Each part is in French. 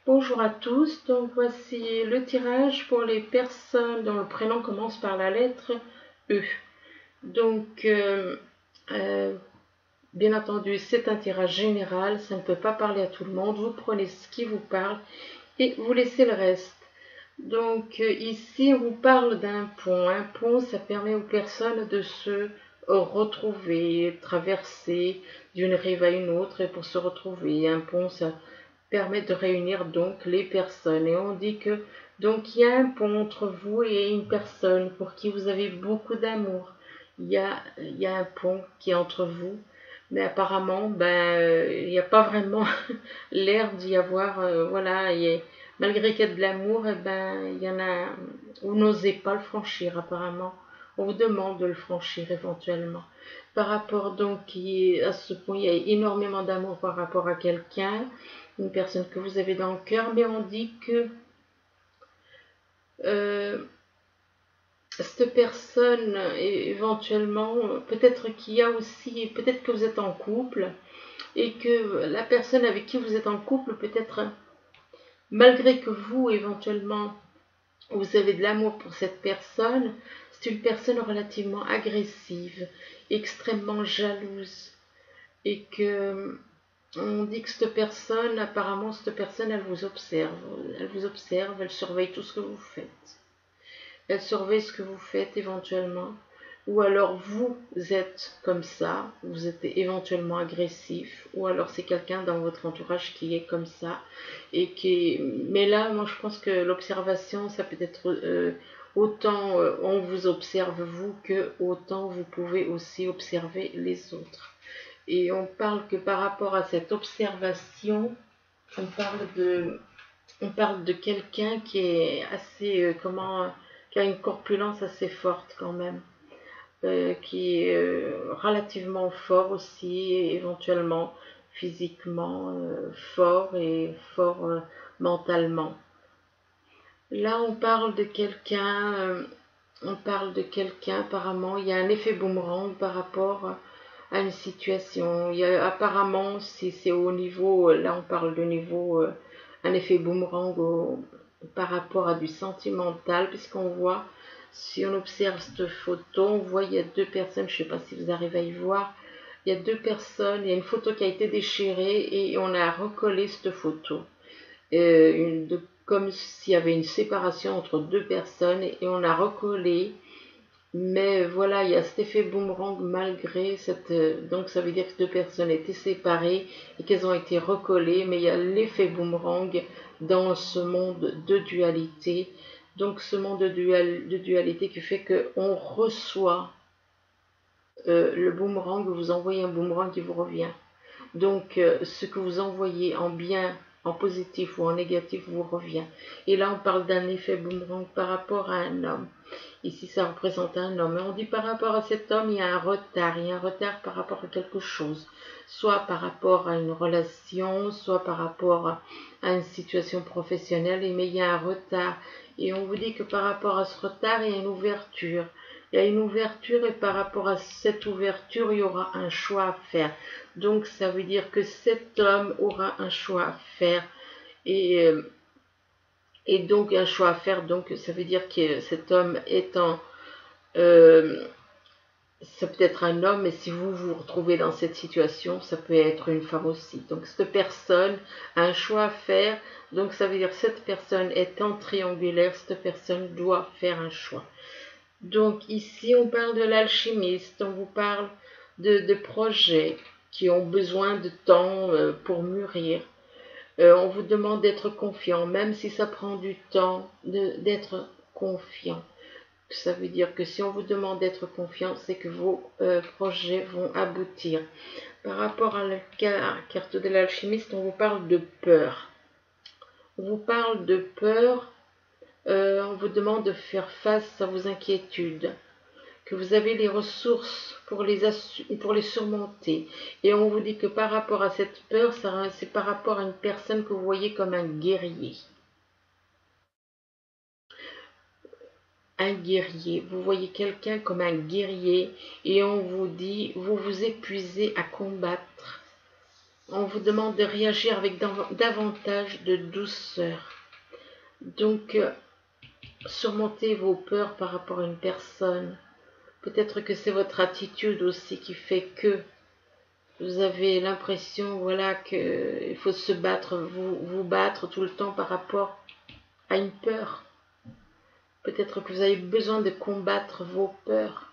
Bonjour à tous, donc voici le tirage pour les personnes dont le prénom commence par la lettre E. Donc, euh, bien entendu, c'est un tirage général, ça ne peut pas parler à tout le monde. Vous prenez ce qui vous parle et vous laissez le reste. Donc, ici, on vous parle d'un pont. Un pont, ça permet aux personnes de se retrouver, traverser d'une rive à une autre et pour se retrouver. Un pont, ça permet de réunir donc les personnes. Et on dit que donc il y a un pont entre vous et une personne pour qui vous avez beaucoup d'amour. Il y a un pont qui est entre vous, mais apparemment, il n'y a pas vraiment l'air d'y avoir, voilà, malgré qu'il y a de l'amour, il y en a, vous n'osez pas le franchir apparemment. On vous demande de le franchir éventuellement. Par rapport donc à ce point, il y a énormément d'amour par rapport à quelqu'un, une personne que vous avez dans le cœur, mais on dit que euh, cette personne, éventuellement, peut-être qu'il y a aussi, peut-être que vous êtes en couple, et que la personne avec qui vous êtes en couple, peut-être, malgré que vous, éventuellement, vous avez de l'amour pour cette personne, c'est une personne relativement agressive, extrêmement jalouse, et que on dit que cette personne, apparemment, cette personne, elle vous observe, elle surveille tout ce que vous faites. Elle surveille ce que vous faites éventuellement. Ou alors vous êtes comme ça, vous êtes éventuellement agressif, ou alors c'est quelqu'un dans votre entourage qui est comme ça. Mais là, moi je pense que l'observation, ça peut être autant on vous observe vous, que autant vous pouvez aussi observer les autres. Et on parle que par rapport à cette observation, on parle de on parle de quelqu'un qui est assez, qui a une corpulence assez forte quand même, qui est relativement fort aussi, et éventuellement physiquement fort et fort mentalement. Là, on parle de quelqu'un, apparemment, il y a un effet boomerang par rapport à une situation. Il y a, apparemment, si c'est au niveau, là on parle de niveau, un effet boomerang par rapport à du sentimental, puisqu'on voit, si on observe cette photo, on voit il y a deux personnes, je ne sais pas si vous arrivez à y voir, il y a deux personnes, il y a une photo qui a été déchirée et on a recollé cette photo. Comme s'il y avait une séparation entre deux personnes et on a recollé. Mais voilà, il y a cet effet boomerang malgré cette. Donc ça veut dire que deux personnes étaient séparées et qu'elles ont été recollées, mais il y a l'effet boomerang dans ce monde de dualité. Donc ce monde de dualité qui fait qu'on reçoit le boomerang, vous envoyez un boomerang qui vous revient. Donc, ce que vous envoyez en bien, en positif ou en négatif, vous revient. Et là, on parle d'un effet boomerang par rapport à un homme. Ici, ça représente un homme. Et on dit par rapport à cet homme, il y a un retard. Il y a un retard par rapport à quelque chose. Soit par rapport à une relation, soit par rapport à une situation professionnelle. Mais il y a un retard. Et on vous dit que par rapport à ce retard, il y a une ouverture. Il y a une ouverture et par rapport à cette ouverture, il y aura un choix à faire. Donc ça veut dire que cet homme aura un choix à faire et, euh, et donc un choix à faire. Donc ça veut dire que cet homme étant, euh, ça peut être un homme, mais si vous vous retrouvez dans cette situation, ça peut être une femme aussi. Donc cette personne a un choix à faire. Donc ça veut dire que cette personne étant triangulaire, cette personne doit faire un choix. Donc ici, on parle de l'alchimiste, on vous parle de projets qui ont besoin de temps pour mûrir. On vous demande d'être confiant, même si ça prend du temps, d'être confiant. Ça veut dire que si on vous demande d'être confiant, c'est que vos projets vont aboutir. Par rapport à la carte de l'alchimiste, on vous parle de peur. On vous parle de peur, on vous demande de faire face à vos inquiétudes, que vous avez les ressources pour les surmonter. Et on vous dit que par rapport à cette peur, c'est par rapport à une personne que vous voyez comme un guerrier. Un guerrier. Vous voyez quelqu'un comme un guerrier et on vous dit, vous vous épuisez à combattre. on vous demande de réagir avec davantage de douceur. Donc, surmontez vos peurs par rapport à une personne. Peut-être que c'est votre attitude aussi qui fait que vous avez l'impression, voilà, qu'il faut se battre, vous battre tout le temps par rapport à une peur. Peut-être que vous avez besoin de combattre vos peurs.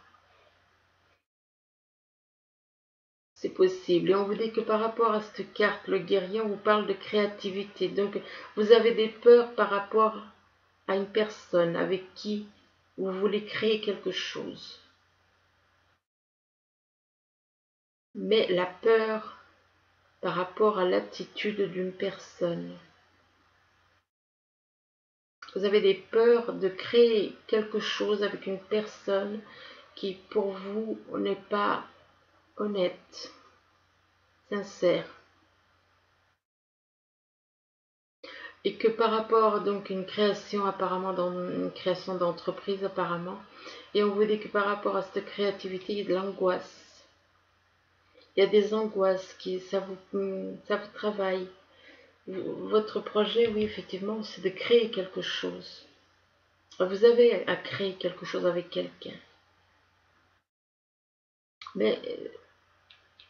C'est possible. Et on vous dit que par rapport à cette carte, le guerrier, on vous parle de créativité. Donc, vous avez des peurs par rapport à une personne avec qui vous voulez créer quelque chose. Mais la peur par rapport à l'attitude d'une personne. Vous avez des peurs de créer quelque chose avec une personne qui, pour vous, n'est pas honnête, sincère. Et que par rapport donc à une création apparemment, dans une création d'entreprise apparemment, et on vous dit que par rapport à cette créativité, il y a de l'angoisse. Il y a des angoisses qui, ça vous travaille. Votre projet, oui, effectivement, c'est de créer quelque chose. Vous avez à créer quelque chose avec quelqu'un. Mais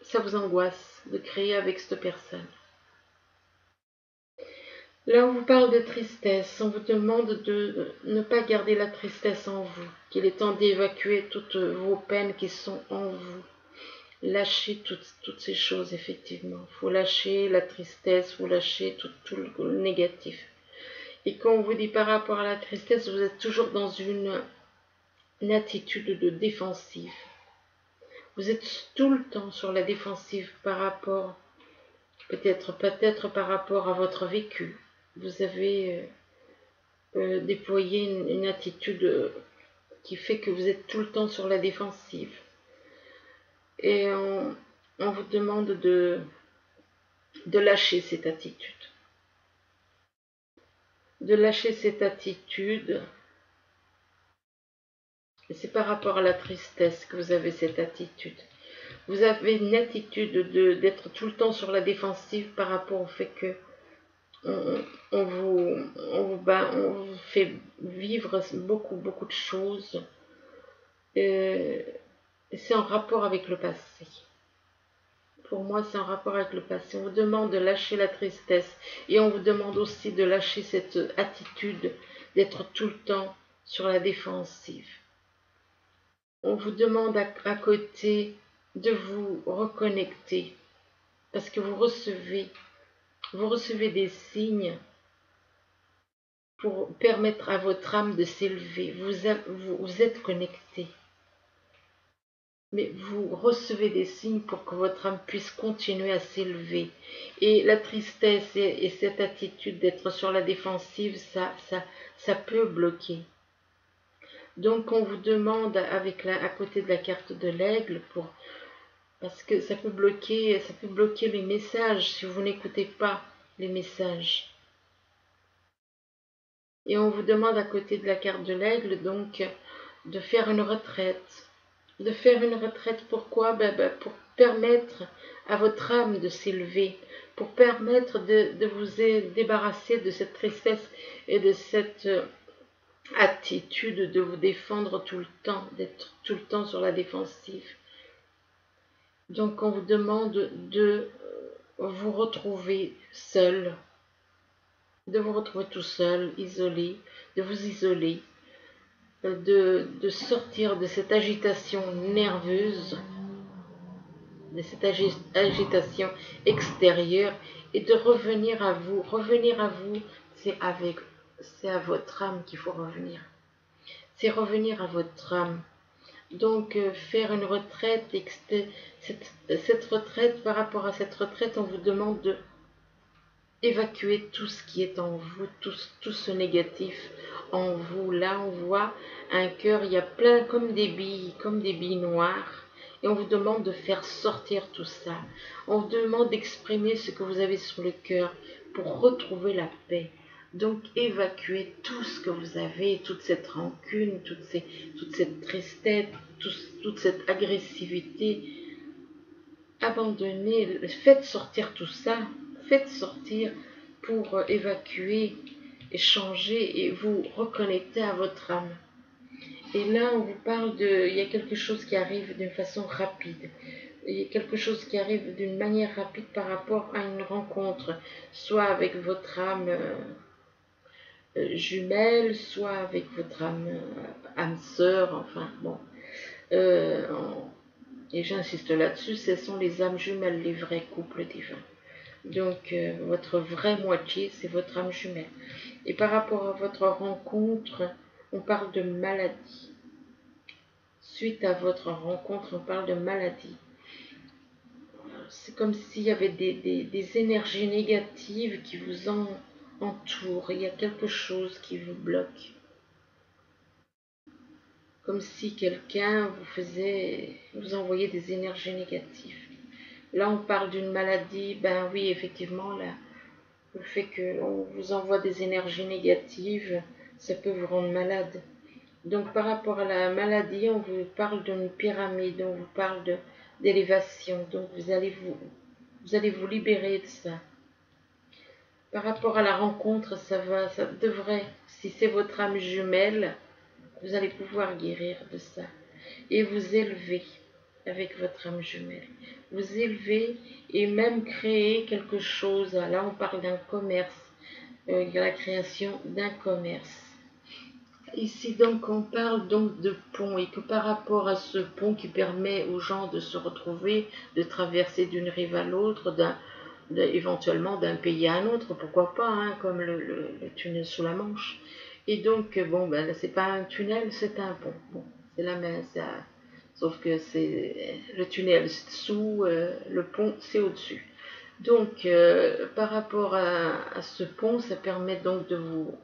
ça vous angoisse de créer avec cette personne. Là, on vous parle de tristesse. On vous demande de ne pas garder la tristesse en vous. Qu'il est temps d'évacuer toutes vos peines qui sont en vous. Lâchez toutes ces choses, effectivement. Il faut lâcher la tristesse, il faut lâcher tout le négatif. Et quand on vous dit par rapport à la tristesse, vous êtes toujours dans une attitude de défensive. Vous êtes tout le temps sur la défensive par rapport, peut-être par rapport à votre vécu. Vous avez déployé une attitude qui fait que vous êtes tout le temps sur la défensive. Et on vous demande de lâcher cette attitude. De lâcher cette attitude. Et c'est par rapport à la tristesse que vous avez cette attitude. Vous avez une attitude d'être tout le temps sur la défensive par rapport au fait que on vous fait vivre beaucoup de choses. Et c'est en rapport avec le passé. Pour moi, c'est en rapport avec le passé. On vous demande de lâcher la tristesse et on vous demande aussi de lâcher cette attitude d'être tout le temps sur la défensive. On vous demande à côté de vous reconnecter parce que vous recevez des signes pour permettre à votre âme de s'élever. Vous êtes connecté. Mais vous recevez des signes pour que votre âme puisse continuer à s'élever. Et la tristesse et cette attitude d'être sur la défensive, ça peut bloquer. Donc on vous demande à côté de la carte de l'aigle, parce que ça peut bloquer les messages si vous n'écoutez pas les messages. Et on vous demande à côté de la carte de l'aigle, donc, de faire une retraite. De faire une retraite, pourquoi? Pour permettre à votre âme de s'élever, pour permettre de vous débarrasser de cette tristesse et de cette attitude de vous défendre tout le temps, d'être tout le temps sur la défensive. Donc on vous demande de vous retrouver seul, de vous retrouver tout seul, isolé, de vous isoler, de sortir de cette agitation nerveuse, de cette agitation extérieure et de revenir à vous. Revenir à vous, c'est à votre âme qu'il faut revenir. C'est revenir à votre âme. Donc faire une retraite, cette retraite, par rapport à cette retraite, on vous demande de évacuer tout ce qui est en vous, tout ce négatif en vous. Là, on voit un cœur, il y a plein comme des billes noires. Et on vous demande de faire sortir tout ça. On vous demande d'exprimer ce que vous avez sur le cœur pour retrouver la paix. Donc évacuez tout ce que vous avez, toute cette rancune, toute cette tristesse, toute cette agressivité. abandonnez, faites sortir tout ça, faites sortir pour évacuer, échanger et vous reconnecter à votre âme. Et là, on vous parle il y a quelque chose qui arrive d'une façon rapide. Il y a quelque chose qui arrive d'une manière rapide par rapport à une rencontre, soit avec votre âme jumelle, soit avec votre âme sœur, enfin bon. Et j'insiste là-dessus, ce sont les âmes jumelles, les vrais couples divins. Donc, votre vraie moitié, c'est votre âme jumelle. Et par rapport à votre rencontre, on parle de maladie. Suite à votre rencontre, on parle de maladie. C'est comme s'il y avait des énergies négatives qui vous entourent. Il y a quelque chose qui vous bloque. Comme si quelqu'un vous envoyait des énergies négatives. Là, on parle d'une maladie. Ben oui, effectivement, là, le fait qu'on vous envoie des énergies négatives, ça peut vous rendre malade. Donc, par rapport à la maladie, on vous parle d'une pyramide, on vous parle d'élévation. Donc, vous allez vous libérer de ça. Par rapport à la rencontre, ça devrait, si c'est votre âme jumelle, vous allez pouvoir guérir de ça et vous élever avec votre âme jumelle. Vous élever et même créer quelque chose. Là, on parle d'un commerce, la création d'un commerce. Ici, donc, on parle donc de pont et que par rapport à ce pont qui permet aux gens de se retrouver, de traverser d'une rive à l'autre, éventuellement d'un pays à un autre, pourquoi pas, hein, comme le tunnel sous la Manche. Et donc, bon, ben, c'est pas un tunnel, c'est un pont. Bon, c'est la même, sauf que c'est le tunnel sous, le pont c'est au-dessus. Donc, par rapport à ce pont, ça permet donc de vous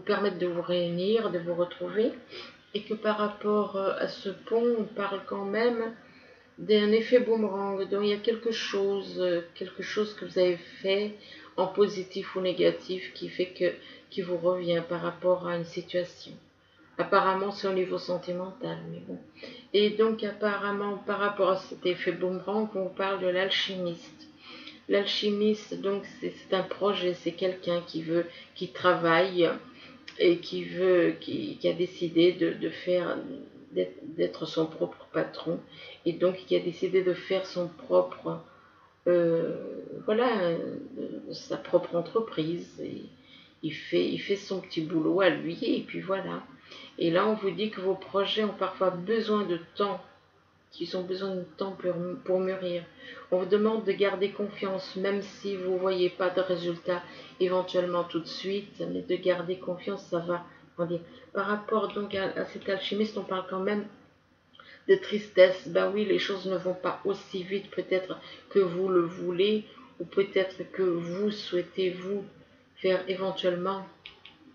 permettre de vous réunir, de vous retrouver, et que par rapport à ce pont, on parle quand même d'un effet boomerang. Donc il y a quelque chose que vous avez fait en positif ou négatif qui vous revient par rapport à une situation. Apparemment, c'est au niveau sentimental, mais bon. Et donc, apparemment, par rapport à cet effet boomerang, on parle de l'alchimiste. L'alchimiste, donc, c'est un projet, c'est quelqu'un qui travaille et qui a décidé d'être son propre patron et donc qui a décidé de faire son propre, sa propre entreprise. Et il fait son petit boulot à lui et puis voilà. Et là, on vous dit que vos projets ont parfois besoin de temps, qu'ils ont besoin de temps pour mûrir. On vous demande de garder confiance, même si vous ne voyez pas de résultat éventuellement tout de suite, mais de garder confiance, ça va. Par rapport donc à cet alchimiste, on parle quand même de tristesse. Ben oui, les choses ne vont pas aussi vite peut-être que vous le voulez, ou peut-être que vous souhaitez vous faire éventuellement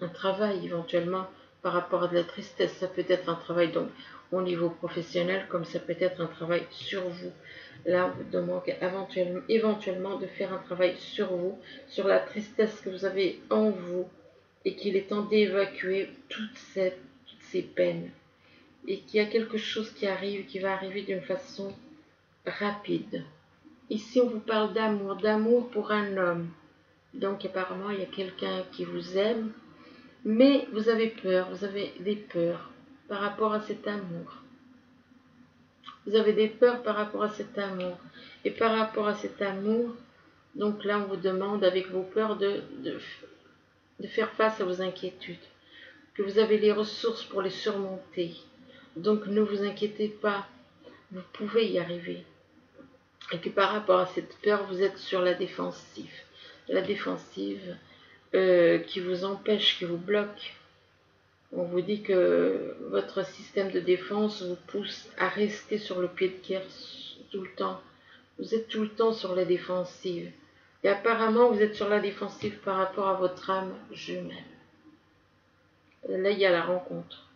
un travail, éventuellement par rapport à de la tristesse. Ça peut être un travail donc au niveau professionnel, comme ça peut être un travail sur vous. Là, on vous demande éventuellement de faire un travail sur vous, sur la tristesse que vous avez en vous, et qu'il est temps d'évacuer toutes ces peines. Et qu'il y a quelque chose qui va arriver d'une façon rapide. Ici, on vous parle d'amour pour un homme. Donc, apparemment, il y a quelqu'un qui vous aime, mais vous avez peur, vous avez des peurs par rapport à cet amour. Vous avez des peurs par rapport à cet amour. Et par rapport à cet amour, donc là, on vous demande, avec vos peurs, de faire face à vos inquiétudes. Que vous avez les ressources pour les surmonter. Donc, ne vous inquiétez pas, vous pouvez y arriver. Et que par rapport à cette peur, vous êtes sur la défensive. La défensive qui vous empêche, qui vous bloque. On vous dit que votre système de défense vous pousse à rester sur le pied de guerre tout le temps. Vous êtes tout le temps sur la défensive. Et apparemment, vous êtes sur la défensive par rapport à votre âme jumelle. Là, il y a la rencontre.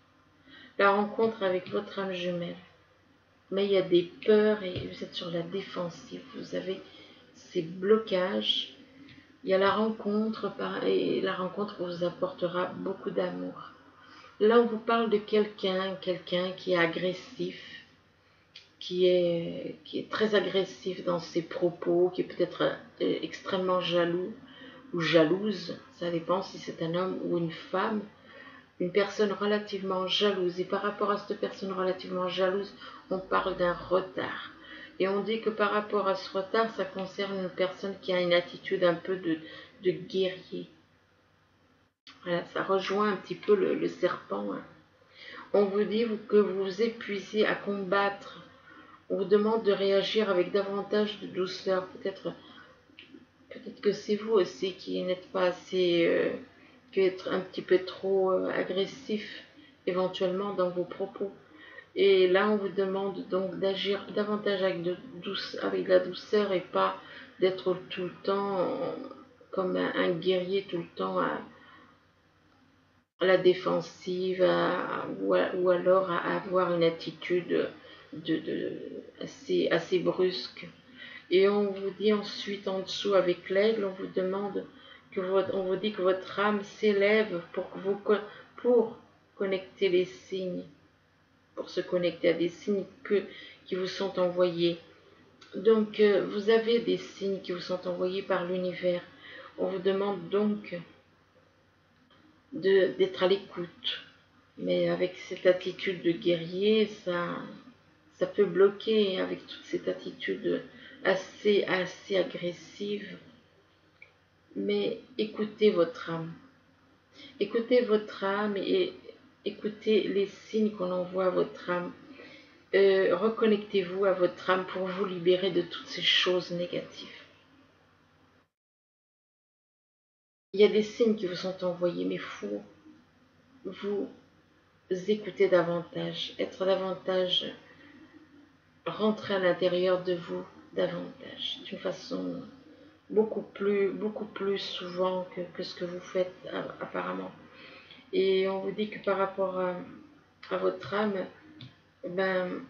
La rencontre avec votre âme jumelle. Mais il y a des peurs et vous êtes sur la défensive. Vous avez ces blocages. Il y a la rencontre et la rencontre vous apportera beaucoup d'amour. Là, on vous parle de quelqu'un qui est agressif, qui est très agressif dans ses propos, qui est peut-être extrêmement jaloux ou jalouse, ça dépend si c'est un homme ou une femme, une personne relativement jalouse. Et par rapport à cette personne relativement jalouse, on parle d'un retard. Et on dit que par rapport à ce retard, ça concerne une personne qui a une attitude un peu de guerrier. Voilà, ça rejoint un petit peu le serpent. Hein. On vous dit que vous vous épuisez à combattre. On vous demande de réagir avec davantage de douceur. Peut-être que c'est vous aussi qui n'êtes pas assez, qui êtes un petit peu trop agressif éventuellement dans vos propos. Et là, on vous demande donc d'agir davantage avec de la douceur et pas d'être tout le temps comme un guerrier, tout le temps à la défensive ou alors à avoir une attitude assez brusque. Et on vous dit ensuite en dessous avec l'aigle, on vous demande on vous dit que votre âme s'élève pour connecter les signes, pour se connecter à des signes qui vous sont envoyés. Donc vous avez des signes qui vous sont envoyés par l'univers. On vous demande donc d'être à l'écoute. Mais avec cette attitude de guerrier, ça peut bloquer avec toute cette attitude assez agressive. Mais écoutez votre âme. Écoutez votre âme et écoutez les signes qu'on envoie à votre âme. Reconnectez-vous à votre âme pour vous libérer de toutes ces choses négatives. Il y a des signes qui vous sont envoyés, mais il faut vous écouter davantage, être davantage, rentrer à l'intérieur de vous davantage, d'une façon beaucoup plus souvent que ce que vous faites apparemment. Et on vous dit que par rapport à votre âme, ben,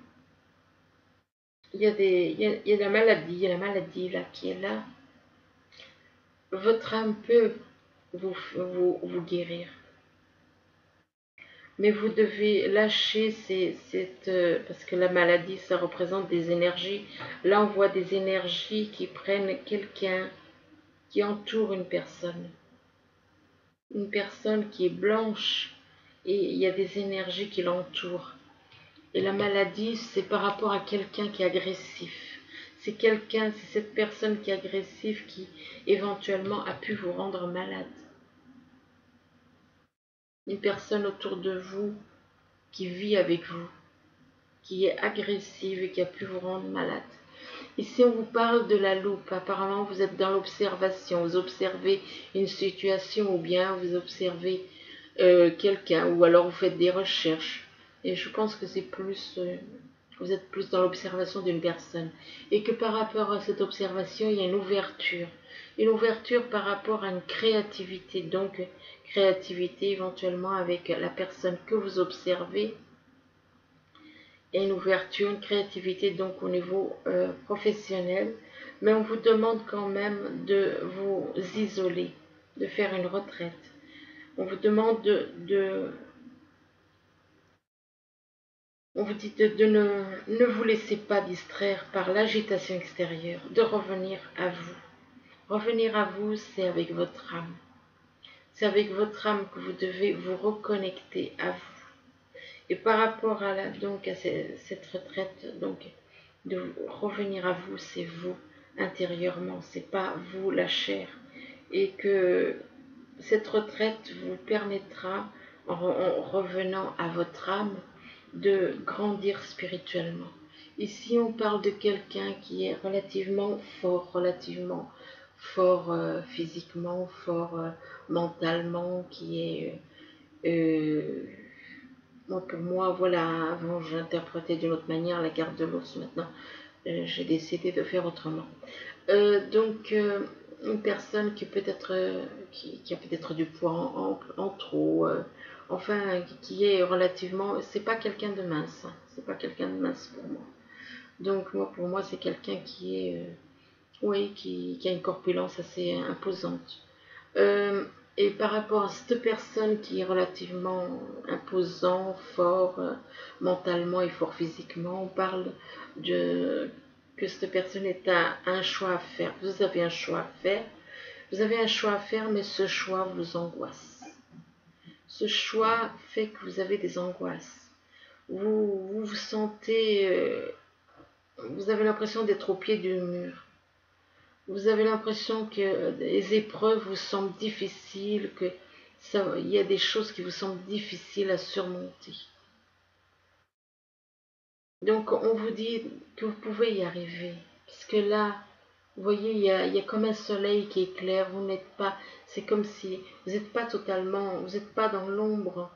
il y a la maladie là qui est là. Votre âme peut vous guérir. Mais vous devez lâcher parce que la maladie, ça représente des énergies. Là, on voit des énergies qui prennent quelqu'un, qui entoure une personne. Une personne qui est blanche et il y a des énergies qui l'entourent. Et la maladie, c'est par rapport à quelqu'un qui est agressif. C'est cette personne qui est agressive qui éventuellement a pu vous rendre malade. Une personne autour de vous qui vit avec vous, qui est agressive et qui a pu vous rendre malade. Ici, on vous parle de la loupe. Apparemment, vous êtes dans l'observation. Vous observez une situation ou bien vous observez quelqu'un ou alors vous faites des recherches. Et je pense que c'est plus... vous êtes plus dans l'observation d'une personne. Et que par rapport à cette observation, il y a une ouverture. Une ouverture par rapport à une créativité. Donc, créativité éventuellement avec la personne que vous observez. Et une ouverture, une créativité donc au niveau professionnel. Mais on vous demande quand même de vous isoler, de faire une retraite. On vous demande on vous dit de ne vous laissez pas distraire par l'agitation extérieure, de revenir à vous. Revenir à vous, c'est avec votre âme. C'est avec votre âme que vous devez vous reconnecter à vous. Et par rapport à cette retraite, donc de revenir à vous, c'est vous intérieurement, c'est pas vous la chair. Et que cette retraite vous permettra, en revenant à votre âme, de grandir spirituellement. Ici, on parle de quelqu'un qui est relativement fort physiquement, fort mentalement, qui est... pour moi, voilà, avant j'interprétais d'une autre manière la carte de l'ours, maintenant j'ai décidé de faire autrement. Une personne qui peut-être qui a peut-être du poids en trop, enfin qui est relativement, c'est pas quelqu'un de mince, c'est pas quelqu'un de mince pour moi. Donc pour moi c'est quelqu'un qui est, oui, qui a une corpulence assez imposante. Et par rapport à cette personne qui est relativement imposant, fort mentalement et fort physiquement, on parle de que cette personne est un choix à faire. Vous avez un choix à faire. Vous avez un choix à faire, mais ce choix vous angoisse. Ce choix fait que vous avez des angoisses. Vous sentez, vous avez l'impression d'être au pied du mur. Vous avez l'impression que les épreuves vous semblent difficiles, que il y a des choses qui vous semblent difficiles à surmonter. Donc on vous dit que vous pouvez y arriver. Parce que là, vous voyez, il y a comme un soleil qui éclaire. Vous n'êtes pas, c'est comme si vous n'êtes pas totalement, vous n'êtes pas dans l'ombre.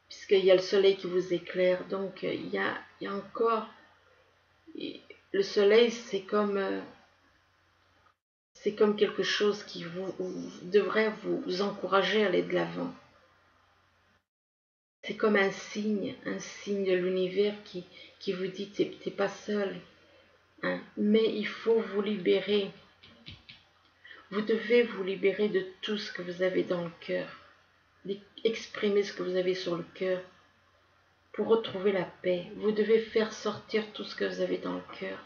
Puisqu'il y a le soleil qui vous éclaire. Donc il y a encore, le soleil c'est comme quelque chose qui devrait vous encourager à aller de l'avant. C'est comme un signe de l'univers qui vous dit t'es pas seul, hein. Mais il faut vous libérer. Vous devez vous libérer de tout ce que vous avez dans le cœur, exprimer ce que vous avez sur le cœur pour retrouver la paix. Vous devez faire sortir tout ce que vous avez dans le cœur.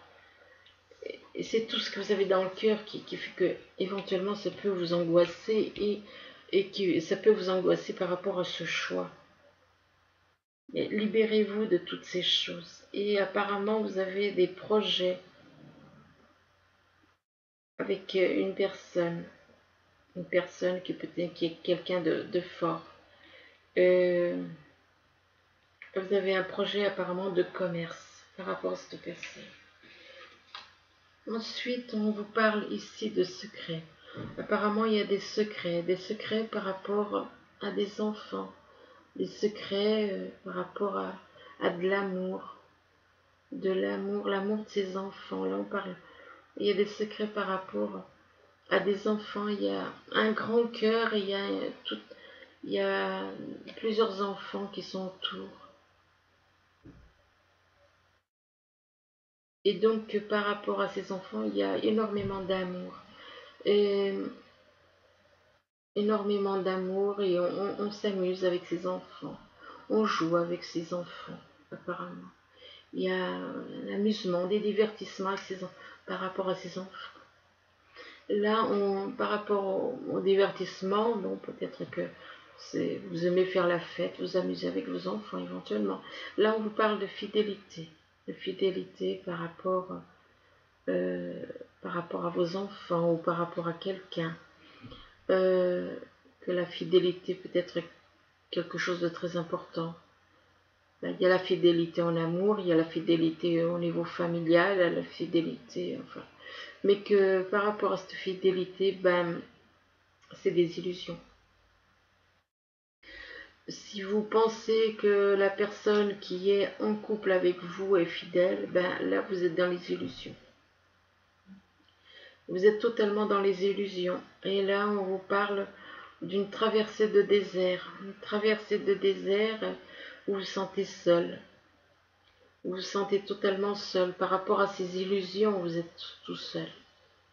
Et c'est tout ce que vous avez dans le cœur qui fait que éventuellement ça peut vous angoisser et que ça peut vous angoisser par rapport à ce choix. Libérez-vous de toutes ces choses. Et apparemment vous avez des projets avec une personne qui peut-être qui est quelqu'un de fort. Vous avez un projet apparemment de commerce par rapport à cette personne. Ensuite, on vous parle ici de secrets. Apparemment, il y a des secrets par rapport à des enfants, des secrets par rapport à de l'amour, l'amour de ses enfants. Là, on parle. Il y a des secrets par rapport à des enfants. Il y a un grand cœur et il y a plusieurs enfants qui sont autour. Et donc, par rapport à ces enfants, il y a énormément d'amour. Et énormément d'amour et on s'amuse avec ses enfants. On joue avec ses enfants, apparemment. Il y a un amusement, des divertissements par rapport à ses enfants. Là, par rapport au divertissement, bon, peut-être que vous aimez faire la fête, vous amuser avec vos enfants éventuellement. Là, on vous parle de fidélité par rapport à vos enfants ou par rapport à quelqu'un. Que la fidélité peut être quelque chose de très important. Ben, il y a la fidélité en amour, il y a la fidélité au niveau familial, la fidélité, enfin. Mais que par rapport à cette fidélité, ben, c'est des illusions. Si vous pensez que la personne qui est en couple avec vous est fidèle, ben là vous êtes dans les illusions. Vous êtes totalement dans les illusions. Et là on vous parle d'une traversée de désert. Une traversée de désert où vous vous sentez seul. Vous vous sentez totalement seul. Par rapport à ces illusions, vous êtes tout seul.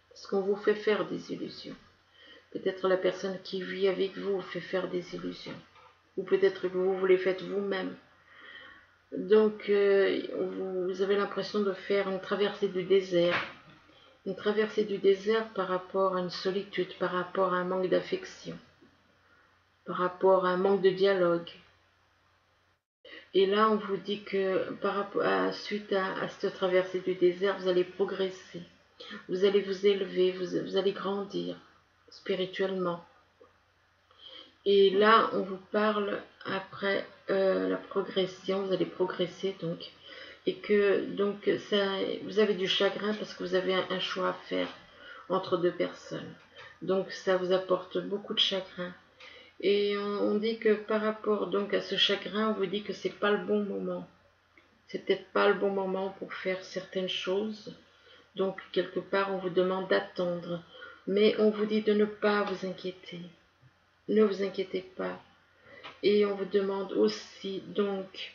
Parce qu'on vous fait faire des illusions. Peut-être la personne qui vit avec vous fait faire des illusions. Ou peut-être que vous les faites vous-même. Donc, vous avez l'impression de faire une traversée du désert. Une traversée du désert par rapport à une solitude, par rapport à un manque d'affection, par rapport à un manque de dialogue. Et là, on vous dit que suite à cette traversée du désert, vous allez progresser, vous allez vous élever, vous allez grandir spirituellement. Et là, on vous parle après la progression, vous allez progresser donc, et que donc vous avez du chagrin parce que vous avez un choix à faire entre deux personnes. Donc ça vous apporte beaucoup de chagrin. Et on dit que par rapport donc à ce chagrin, on vous dit que c'est pas le bon moment. C'est peut-être pas le bon moment pour faire certaines choses. Donc quelque part, on vous demande d'attendre. Mais on vous dit de ne pas vous inquiéter. Ne vous inquiétez pas. Et on vous demande aussi donc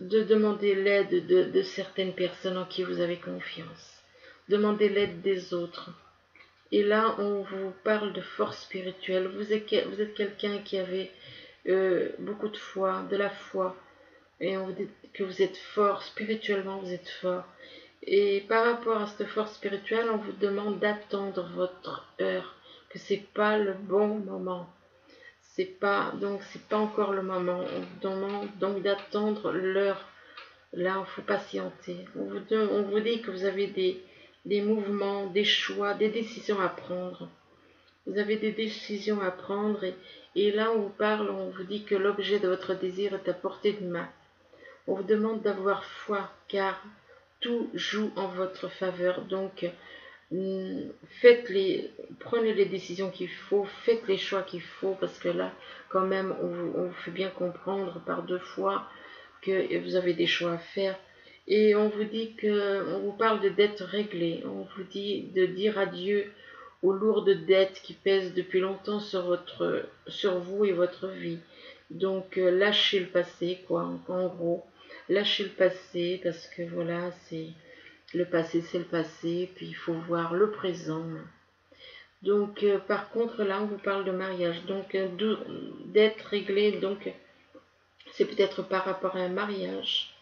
de demander l'aide de certaines personnes en qui vous avez confiance. Demandez l'aide des autres. Et là, on vous parle de force spirituelle. Vous êtes quelqu'un qui avait beaucoup de foi, de la foi. Et on vous dit que vous êtes fort, spirituellement vous êtes fort. Et par rapport à cette force spirituelle, on vous demande d'attendre votre heure, que c'est pas le bon moment. C'est pas encore le moment. On vous demande donc d'attendre l'heure. Là, il faut patienter. On vous dit que vous avez des mouvements, des choix, des décisions à prendre. Vous avez des décisions à prendre et là on vous parle, on vous dit que l'objet de votre désir est à portée de main. On vous demande d'avoir foi car tout joue en votre faveur. Donc prenez les décisions qu'il faut, faites les choix qu'il faut parce que là quand même on vous fait bien comprendre par deux fois que vous avez des choix à faire. Et on vous dit on vous parle de dettes réglées. On vous dit de dire adieu aux lourdes dettes qui pèsent depuis longtemps sur vous et votre vie. Donc lâchez le passé, quoi. En gros, lâchez le passé parce que voilà, c'est le passé, puis il faut voir le présent. Donc par contre là, on vous parle de mariage. Donc dettes réglées, donc c'est peut-être par rapport à un mariage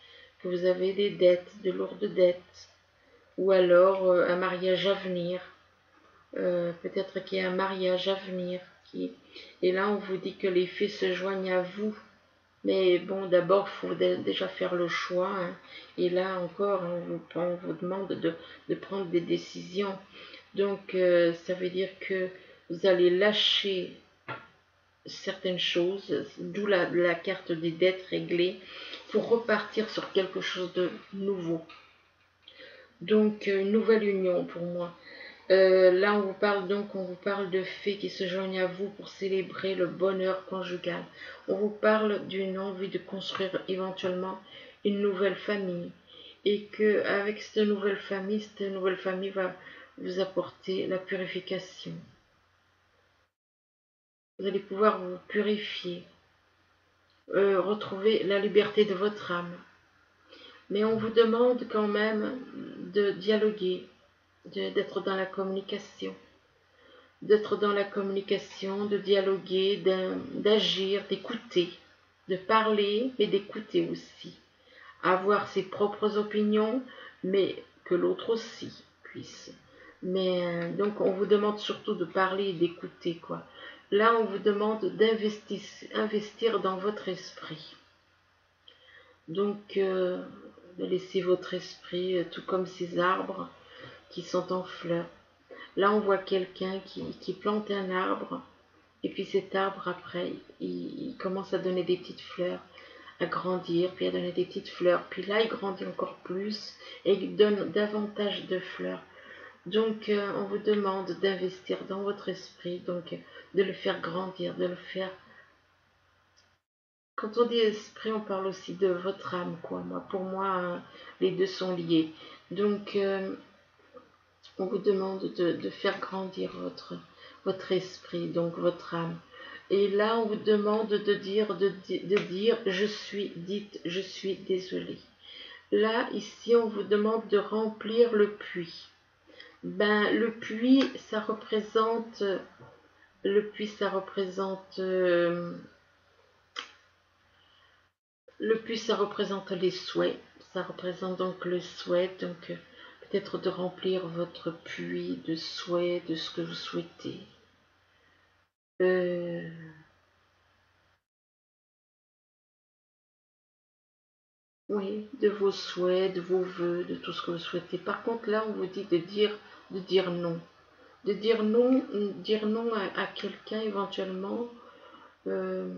que vous avez des dettes, de lourdes dettes, ou alors un mariage à venir. Peut-être qu'il y a un mariage à venir. Et là, on vous dit que les faits se joignent à vous. Mais bon, d'abord, il faut déjà faire le choix. Hein. Et là encore, on vous demande de prendre des décisions. Donc, ça veut dire que vous allez lâcher certaines choses, d'où la carte des dettes réglées, pour repartir sur quelque chose de nouveau. Donc, une nouvelle union pour moi. Là, on vous parle de fées qui se joignent à vous pour célébrer le bonheur conjugal. On vous parle d'une envie de construire éventuellement une nouvelle famille. Et que avec cette nouvelle famille va vous apporter la purification. Vous allez pouvoir vous purifier, retrouver la liberté de votre âme. Mais on vous demande quand même de dialoguer, d'être dans la communication. D'être dans la communication, de dialoguer, d'agir, d'écouter, de parler, mais d'écouter aussi. Avoir ses propres opinions, mais que l'autre aussi puisse. Mais donc on vous demande surtout de parler et d'écouter, quoi. Là, on vous demande d'investir dans votre esprit. Donc, de laisser votre esprit, tout comme ces arbres qui sont en fleurs. Là, on voit quelqu'un qui plante un arbre, et puis cet arbre, après, il commence à donner des petites fleurs, à grandir, puis à donner des petites fleurs. Puis là, il grandit encore plus, et il donne davantage de fleurs. Donc, on vous demande d'investir dans votre esprit, donc de le faire grandir, de le faire... Quand on dit esprit, on parle aussi de votre âme, quoi. Pour moi, les deux sont liés. Donc, on vous demande de faire grandir votre esprit, donc votre âme. Et là, on vous demande de dire, je suis désolé. Là, ici, on vous demande de remplir le puits. Ben, le puits, ça représente les souhaits. Ça représente donc le souhait, donc peut-être de remplir votre puits de souhaits, de ce que vous souhaitez. Oui, de vos souhaits, de vos vœux, de tout ce que vous souhaitez. Par contre, là, on vous dit de dire non. De dire non à quelqu'un éventuellement. De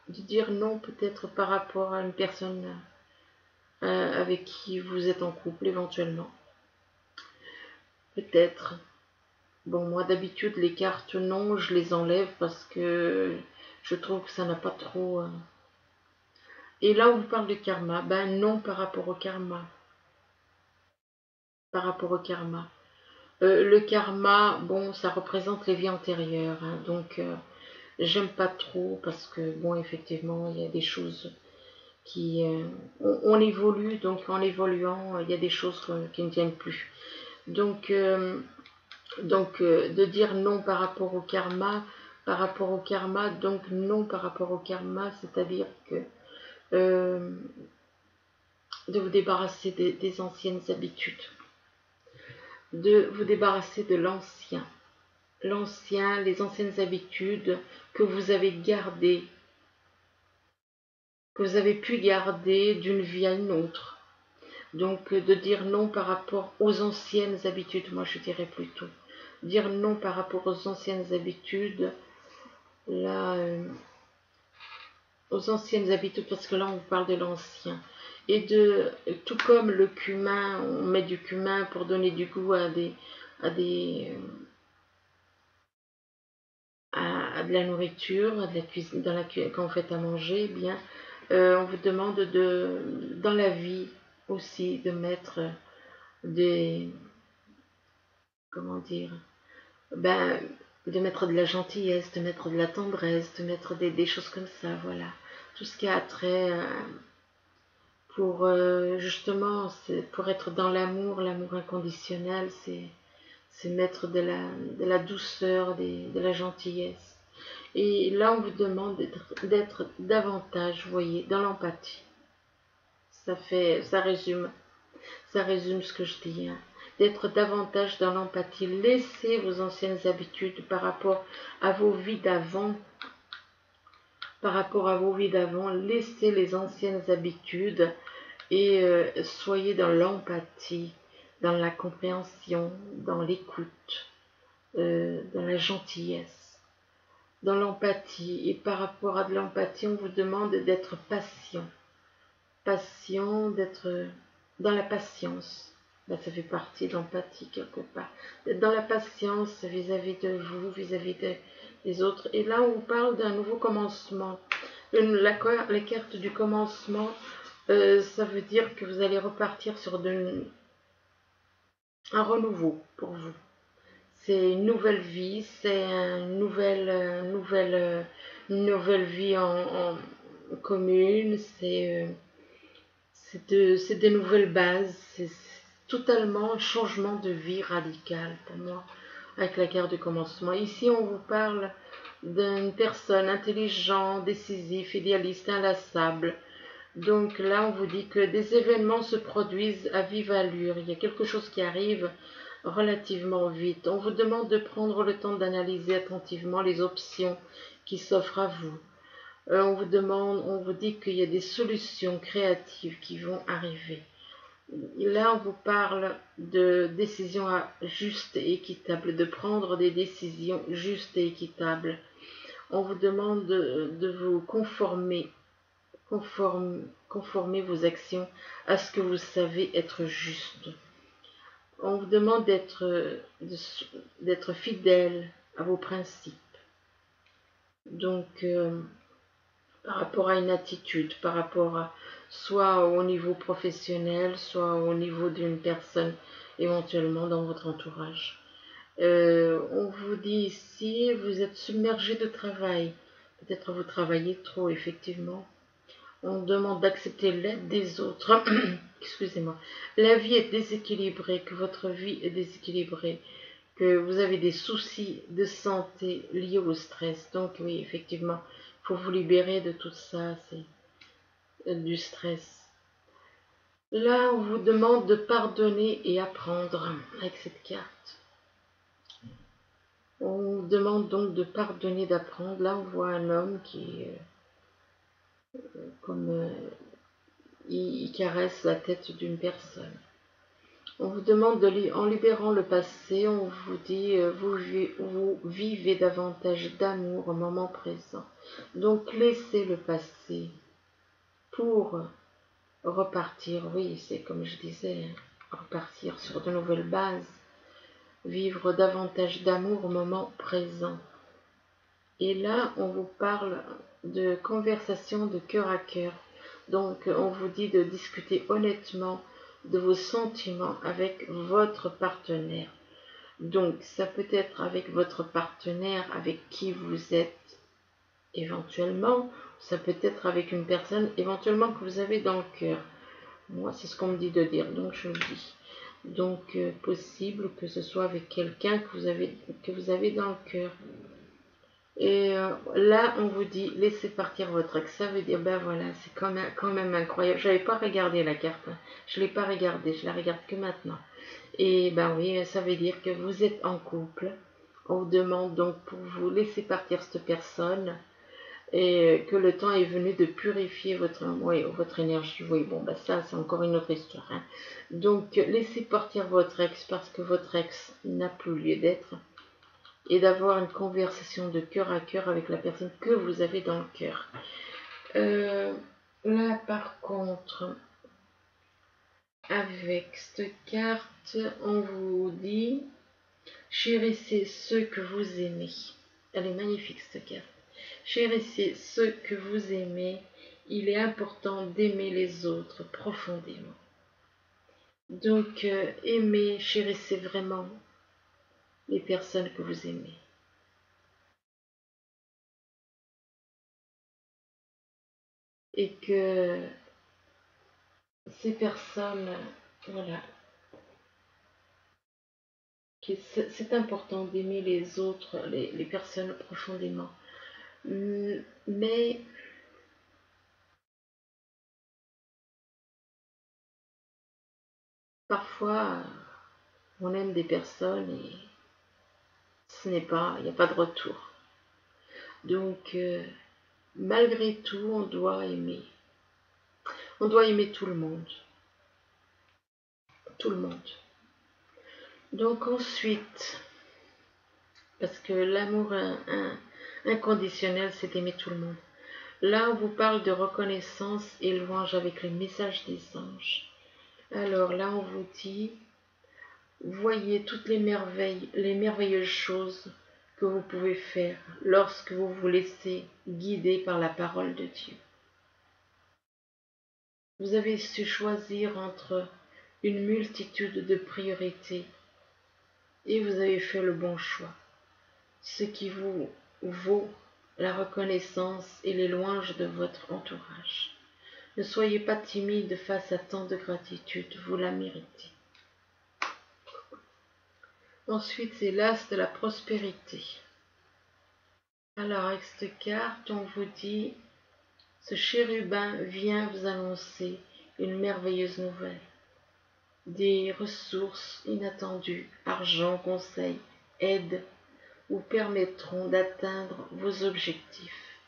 dire non peut-être par rapport à une personne avec qui vous êtes en couple éventuellement. Peut-être. Bon, moi d'habitude, les cartes non, je les enlève parce que je trouve que ça n'a pas trop... Et là, on vous parle de karma. Ben non par rapport au karma. Par rapport au karma. Le karma, bon, ça représente les vies antérieures. Hein, donc, j'aime pas trop parce que, bon, effectivement, il y a des choses qui... on évolue, donc en évoluant, il y a des choses qui ne tiennent plus. Donc, Donc, de dire non par rapport au karma, donc non par rapport au karma, c'est-à-dire que euh, de vous débarrasser des anciennes habitudes, de vous débarrasser de l'ancien, les anciennes habitudes que vous avez gardées, que vous avez pu garder d'une vie à une autre. Donc, de dire non par rapport aux anciennes habitudes, moi je dirais plutôt. Dire non par rapport aux anciennes habitudes, là, aux anciennes habitudes, parce que là on parle de l'ancien. Et de, tout comme le cumin, on met du cumin pour donner du goût à des, à de la nourriture, à de la cuisine, quand vous faites à manger, eh bien, on vous demande dans la vie aussi, de mettre des, comment dire, ben, de mettre de la gentillesse, de mettre de la tendresse, de mettre des choses comme ça, voilà. Tout ce qui a trait pour justement, pour être dans l'amour, l'amour inconditionnel, c'est mettre de la douceur, de la gentillesse. Et là, on vous demande d'être davantage, vous voyez, dans l'empathie. Ça résume ce que je dis, hein. D'être davantage dans l'empathie. Laissez vos anciennes habitudes par rapport à vos vies d'avant. Laissez les anciennes habitudes et soyez dans l'empathie, dans la compréhension, dans l'écoute, dans la gentillesse, dans l'empathie. Et par rapport à de l'empathie, on vous demande d'être patient, d'être dans la patience. Là, ça fait partie de l'empathie quelque part. D'être dans la patience vis-à-vis de vous, vis-à-vis des autres. Et là, on vous parle d'un nouveau commencement. La carte du commencement, ça veut dire que vous allez repartir sur un renouveau pour vous. C'est une nouvelle vie, c'est une nouvelle vie en commune, c'est des nouvelles bases, c'est totalement un changement de vie radical pour moi, avec la carte du commencement. Ici, on vous parle d'une personne intelligente, décisive, idéaliste, inlassable. Donc là, on vous dit que des événements se produisent à vive allure. Il y a quelque chose qui arrive relativement vite. On vous demande de prendre le temps d'analyser attentivement les options qui s'offrent à vous. On vous dit qu'il y a des solutions créatives qui vont arriver. Là, on vous parle de décisions justes et équitables, de prendre des décisions justes et équitables. On vous demande de vous conformer vos actions à ce que vous savez être juste. On vous demande d'être fidèle à vos principes. Donc, par rapport à une attitude, par rapport à soit au niveau professionnel, soit au niveau d'une personne éventuellement dans votre entourage. On vous dit ici, vous êtes submergé de travail. Peut-être vous travaillez trop, effectivement. On demande d'accepter l'aide des autres. Excusez-moi. La vie est déséquilibrée, que votre vie est déséquilibrée, que vous avez des soucis de santé liés au stress. Donc oui, effectivement, il faut vous libérer de tout ça, c'est du stress. Là, on vous demande de pardonner et apprendre avec cette carte. On vous demande donc de pardonner, d'apprendre. Là, on voit un homme qui est comme il caresse la tête d'une personne. On vous demande, en libérant le passé, on vous dit, vous vivez davantage d'amour au moment présent. Donc laissez le passé pour repartir, oui, c'est comme je disais, repartir sur de nouvelles bases, vivre davantage d'amour au moment présent. Et là, on vous parle de conversation de cœur à cœur. Donc, on vous dit de discuter honnêtement de vos sentiments avec votre partenaire. Donc, ça peut être avec votre partenaire avec qui vous êtes éventuellement, ça peut être avec une personne éventuellement que vous avez dans le cœur. Moi, c'est ce qu'on me dit de dire, donc je le dis. Donc, possible que ce soit avec quelqu'un que vous avez dans le cœur. Et là, on vous dit, laissez partir votre ex. Ça veut dire, ben voilà, c'est quand même incroyable. Je n'avais pas regardé la carte. Hein. Je ne l'ai pas regardée. Je la regarde que maintenant. Et ben oui, ça veut dire que vous êtes en couple. On vous demande donc pour vous laisser partir cette personne et que le temps est venu de purifier votre énergie. Oui, bon, ben ça, c'est encore une autre histoire. Hein. Donc, laissez partir votre ex parce que votre ex n'a plus lieu d'être et d'avoir une conversation de cœur à cœur avec la personne que vous avez dans le cœur. Là, par contre, avec cette carte, on vous dit chérissez ceux que vous aimez. Elle est magnifique cette carte. Chérissez ceux que vous aimez. Il est important d'aimer les autres profondément. Donc, aimez, chérissez vraiment les personnes que vous aimez. Et que ces personnes, voilà, c'est important d'aimer les autres, les personnes profondément. Mais parfois, on aime des personnes et il n'y a pas de retour. Donc, malgré tout, on doit aimer. On doit aimer tout le monde. Tout le monde. Donc ensuite, parce que l'amour inconditionnel, c'est d'aimer tout le monde. Là, on vous parle de reconnaissance et louange avec le message des anges. Alors là, on vous dit, voyez toutes les merveilles, les merveilleuses choses que vous pouvez faire lorsque vous vous laissez guider par la parole de Dieu. Vous avez su choisir entre une multitude de priorités et vous avez fait le bon choix, ce qui vous vaut la reconnaissance et les louanges de votre entourage. Ne soyez pas timide face à tant de gratitude, vous la méritez. Ensuite, c'est l'as de la prospérité. Alors, avec cette carte, on vous dit, ce chérubin vient vous annoncer une merveilleuse nouvelle. Des ressources inattendues, argent, conseils, aide, vous permettront d'atteindre vos objectifs.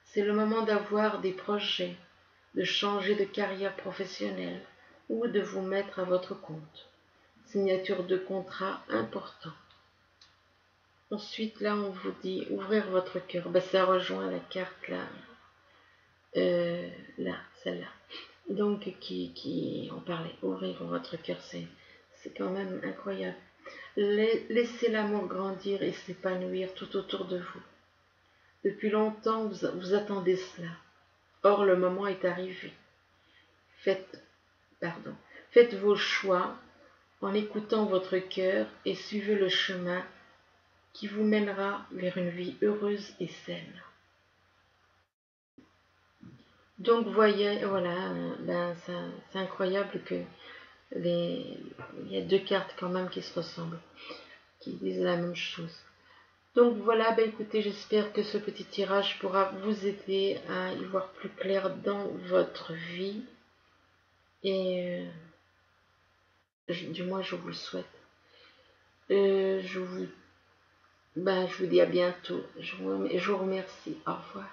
C'est le moment d'avoir des projets, de changer de carrière professionnelle ou de vous mettre à votre compte. Signature de contrat important. Ensuite, là, on vous dit ouvrir votre cœur. Ben, ça rejoint la carte là, celle-là. Donc, qui on parlait, ouvrir votre cœur, c'est quand même incroyable. Laissez l'amour grandir et s'épanouir tout autour de vous. Depuis longtemps, vous attendez cela. Or, le moment est arrivé. Faites vos choix en écoutant votre cœur et suivez le chemin qui vous mènera vers une vie heureuse et saine. Donc, voyez, voilà, ben, c'est incroyable que il y a deux cartes quand même qui se ressemblent, qui disent la même chose. Donc voilà, ben écoutez, j'espère que ce petit tirage pourra vous aider à y voir plus clair dans votre vie. Et du moins, je vous le souhaite. Je vous dis à bientôt. Je vous remercie. Au revoir.